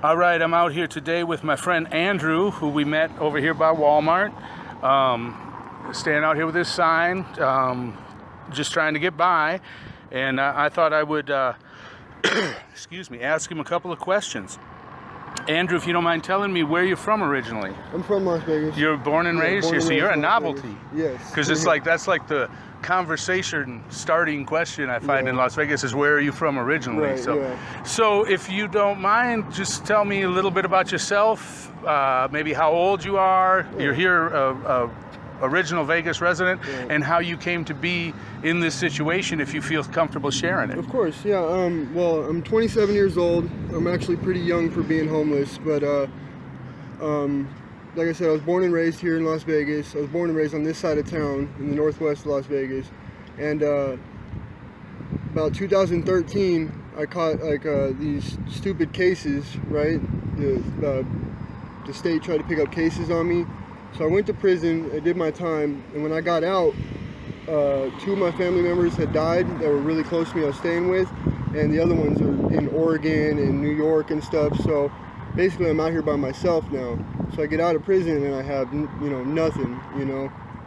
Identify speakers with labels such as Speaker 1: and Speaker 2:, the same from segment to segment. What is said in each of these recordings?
Speaker 1: All right, I'm out here today with my friend Andrew, who we met over here by Walmart. Standing out here with his sign, just trying to get by. And I thought I would, excuse me, ask him a couple of questions. Andrew, if you don't mind telling me where you're from originally.
Speaker 2: I'm from Las Vegas.
Speaker 1: You're born and raised here, so you're a novelty.
Speaker 2: Yes.
Speaker 1: Because it's like, that's like the conversation starting question I find in Las Vegas is, where are you from originally?
Speaker 2: Right,
Speaker 1: so if you don't mind, just tell me a little bit about yourself, maybe how old you are. You're here, original Vegas resident, and how you came to be in this situation, if you feel comfortable sharing it.
Speaker 2: Of course, yeah. Well, I'm 27 years old. I'm actually pretty young for being homeless, but like I said, I was born and raised here in Las Vegas. I was born and raised on this side of town in the northwest of Las Vegas, and about 2013, I caught these stupid cases. Right, the state tried to pick up cases on me. So I went to prison, I did my time, and when I got out, two of my family members had died that were really close to me I was staying with, and the other ones are in Oregon and New York and stuff. So basically I'm out here by myself now. So I get out of prison and I have, nothing,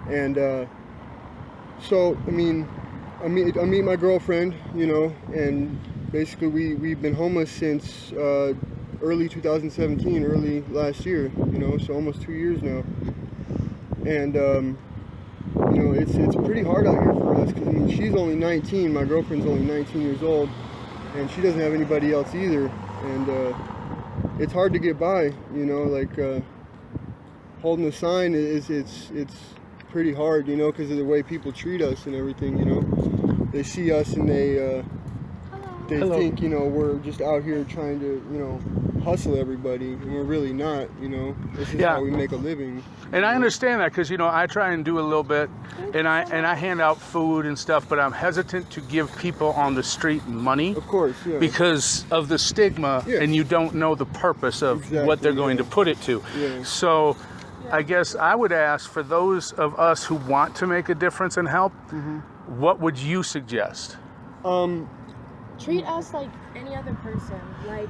Speaker 2: and so I meet my girlfriend, and basically we've been homeless since early 2017, early last year, so almost 2 years now. And it's pretty hard out here for us, because she's only 19, my girlfriend's only 19 years old, and she doesn't have anybody else either, and it's hard to get by, holding a sign it's pretty hard, because of the way people treat us and everything. They see us and they think, we're just out here trying to, hustle everybody, and we're really not, This is how we make a living.
Speaker 1: And I understand that, because, I try and do a little bit, and I hand out food and stuff, but I'm hesitant to give people on the street money.
Speaker 2: Of course, yeah.
Speaker 1: Because of the stigma, and you don't know the purpose of what they're going to put it to.
Speaker 2: Yeah.
Speaker 1: So I guess I would ask, for those of us who want to make a difference and help, what would you suggest?
Speaker 3: Treat us like any other person. Like,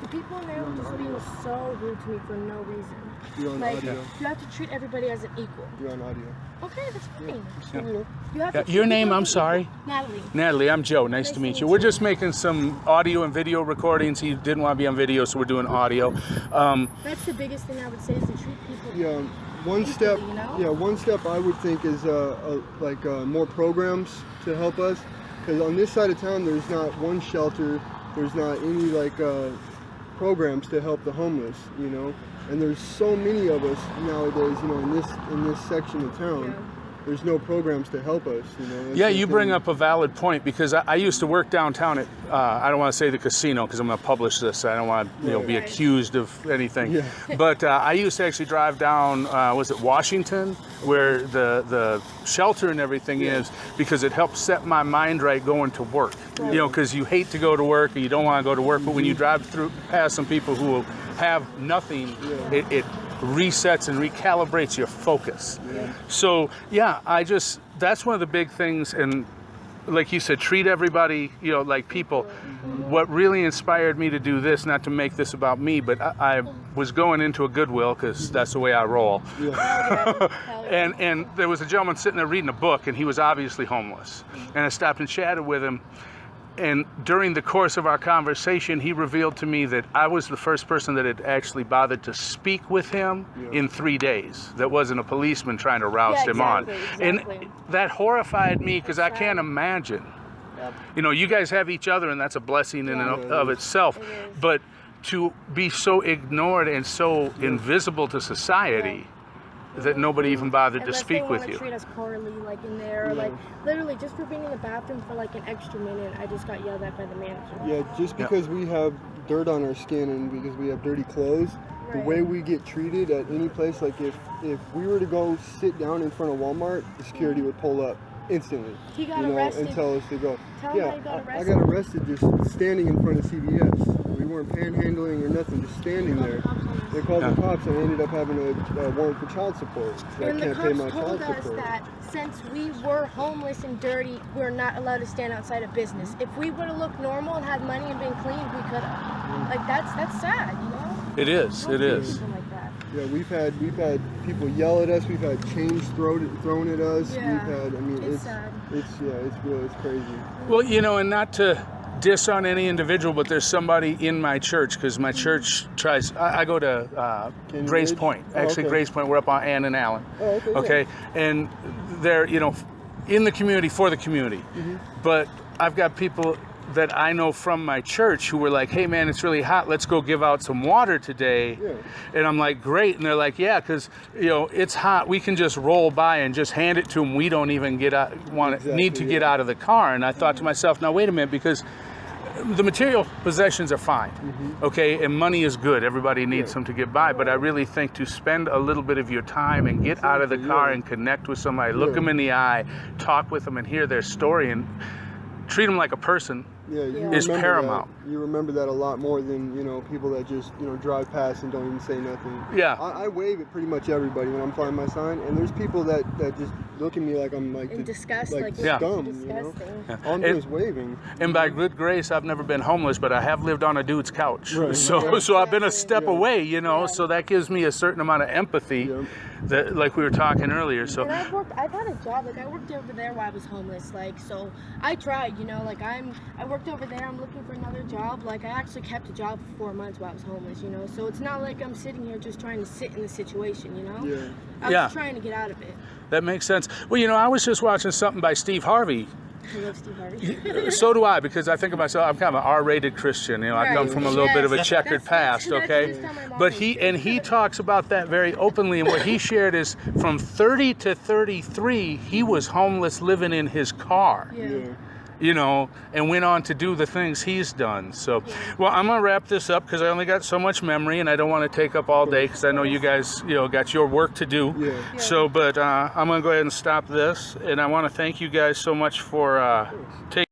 Speaker 3: the people in there were just being so rude to me for no reason.
Speaker 2: You're on audio.
Speaker 3: You have to treat everybody as an equal.
Speaker 2: You're on audio.
Speaker 3: Okay, that's fine.
Speaker 2: Yeah.
Speaker 3: You have to
Speaker 1: Your name, I'm sorry?
Speaker 3: Natalie.
Speaker 1: Natalie, I'm Joe. Nice to meet you. We're just making some audio and video recordings. He didn't want to be on video, so we're doing audio.
Speaker 3: That's the biggest thing I would say, is to treat people
Speaker 2: One step,
Speaker 3: equally,
Speaker 2: one step I would think is more programs to help us. Because on this side of town, there's not one shelter, there's not any programs to help the homeless, and there's so many of us nowadays, in this section of town. There's no programs to help us,
Speaker 1: Yeah, you bring up a valid point, because I used to work downtown at, I don't want to say the casino, because I'm going to publish this. I don't want to be accused of anything.
Speaker 2: Yeah.
Speaker 1: But I used to actually drive down, was it Washington, where the shelter and everything is, because it helps set my mind right going to work. Because you hate to go to work, or you don't want to go to work, but when you drive past some people who have nothing, it resets and recalibrates your focus. So that's one of the big things. And like you said, treat everybody like people. What really inspired me to do this, not to make this about me, but I was going into a Goodwill, because that's the way I roll. And there was a gentleman sitting there reading a book, and he was obviously homeless, and I stopped and chatted with him. And during the course of our conversation, he revealed to me that I was the first person that had actually bothered to speak with him in 3 days. That wasn't a policeman trying to roust him on. And that horrified me, because I can't imagine. You guys have each other, and that's a blessing in and of itself. But to be so ignored and so invisible to society, that nobody even bothered to speak with you.
Speaker 3: Treat us poorly, in there, literally just for being in the bathroom for an extra minute, I just got yelled at by the manager.
Speaker 2: Yeah, just because we have dirt on our skin and because we have dirty clothes, the way we get treated at any place, if we were to go sit down in front of Walmart, the security would pull up. instantly.
Speaker 3: He got
Speaker 2: you know,
Speaker 3: arrested.
Speaker 2: and tell us to go.
Speaker 3: Tell him
Speaker 2: Yeah,
Speaker 3: how he got
Speaker 2: I
Speaker 3: arrested.
Speaker 2: got arrested just standing in front of CVS. We weren't panhandling or nothing, just standing there. They called the cops, and I ended up having a warrant for child support. So
Speaker 3: And
Speaker 2: I
Speaker 3: the
Speaker 2: can't pay my
Speaker 3: cops told
Speaker 2: child
Speaker 3: us
Speaker 2: support.
Speaker 3: that since we were homeless and dirty, we were not allowed to stand outside of business. If we would have looked normal and had money and been clean, we could have. Like that's sad, you know?
Speaker 1: It is. It is.
Speaker 3: Something like that.
Speaker 2: Yeah, we've had people yell at us. We've had chains thrown at us.
Speaker 3: Yeah,
Speaker 2: We've had. I mean,
Speaker 3: it's sad.
Speaker 2: It's crazy.
Speaker 1: Well, you know, and not to diss on any individual, but there's somebody in my church, because my church tries. I go to
Speaker 2: Canyon
Speaker 1: Grace
Speaker 2: Ridge?
Speaker 1: Point.
Speaker 2: Oh,
Speaker 1: Actually,
Speaker 2: okay.
Speaker 1: Grace Point. We're up on Ann and Allen.
Speaker 2: Oh, okay. yeah.
Speaker 1: Okay, and they're, you know, in the community for the community. But I've got people that I know from my church who were like, hey man, it's really hot, let's go give out some water today.
Speaker 2: Yeah.
Speaker 1: And I'm like, great. And they're like, yeah, because you know it's hot, we can just roll by and just hand it to them, we don't even need to get out of the car. And I thought to myself, now wait a minute, because the material possessions are fine, okay, and money is good, everybody needs them to get by, but I really think to spend a little bit of your time and get out of the car and connect with somebody, look them in the eye, talk with them and hear their story and treat them like a person.
Speaker 2: Yeah, you
Speaker 1: is
Speaker 2: remember
Speaker 1: paramount.
Speaker 2: That. You remember that a lot more than, you know, people that just, you know, drive past and don't even say nothing.
Speaker 1: Yeah.
Speaker 2: I wave at pretty much everybody when I'm flying my sign, and there's people that just look at me like I'm like
Speaker 3: In disgust,
Speaker 2: like
Speaker 1: Yeah.
Speaker 2: scum, you know.
Speaker 3: disgusting.
Speaker 2: All I'm doing is waving.
Speaker 1: And by good grace, I've never been homeless, but I have lived on a dude's couch.
Speaker 2: Right.
Speaker 1: So I've been a step
Speaker 2: Yeah.
Speaker 1: away, you know,
Speaker 3: Yeah.
Speaker 1: so that gives me a certain amount of empathy
Speaker 2: Yeah.
Speaker 1: that, like we were talking earlier. So
Speaker 3: And I've had a job, like I worked over there while I was homeless, like, so I tried, you know, like I worked over there, I'm looking for another job, like I actually kept a job for 4 months while I was homeless, you know, so it's not like I'm sitting here just trying to sit in the situation, you know?
Speaker 2: Yeah.
Speaker 3: I was
Speaker 1: Yeah.
Speaker 3: just trying to get out of it.
Speaker 1: that makes sense. Well, you know, I was just watching something by Steve Harvey.
Speaker 3: I love Steve Harvey.
Speaker 1: So do I, because I think of myself, I'm kind of an R-rated Christian. You know, I come
Speaker 3: Right.
Speaker 1: from a little bit of a
Speaker 3: Yes.
Speaker 1: checkered
Speaker 3: That's
Speaker 1: past,
Speaker 3: what
Speaker 1: okay?
Speaker 3: I was telling my mom
Speaker 1: But
Speaker 3: is.
Speaker 1: he talks about that very openly, and what he shared is from 30 to 33, he was homeless living in his car.
Speaker 3: Yeah.
Speaker 2: Yeah.
Speaker 1: You know, and went on to do the things he's done. So, well, I'm gonna wrap this up because I only got so much memory, and I don't want to take up all day because I know you guys, you know, got your work to do.
Speaker 2: Yeah.
Speaker 1: So, but I'm gonna go ahead and stop this, and I want to thank you guys so much for taking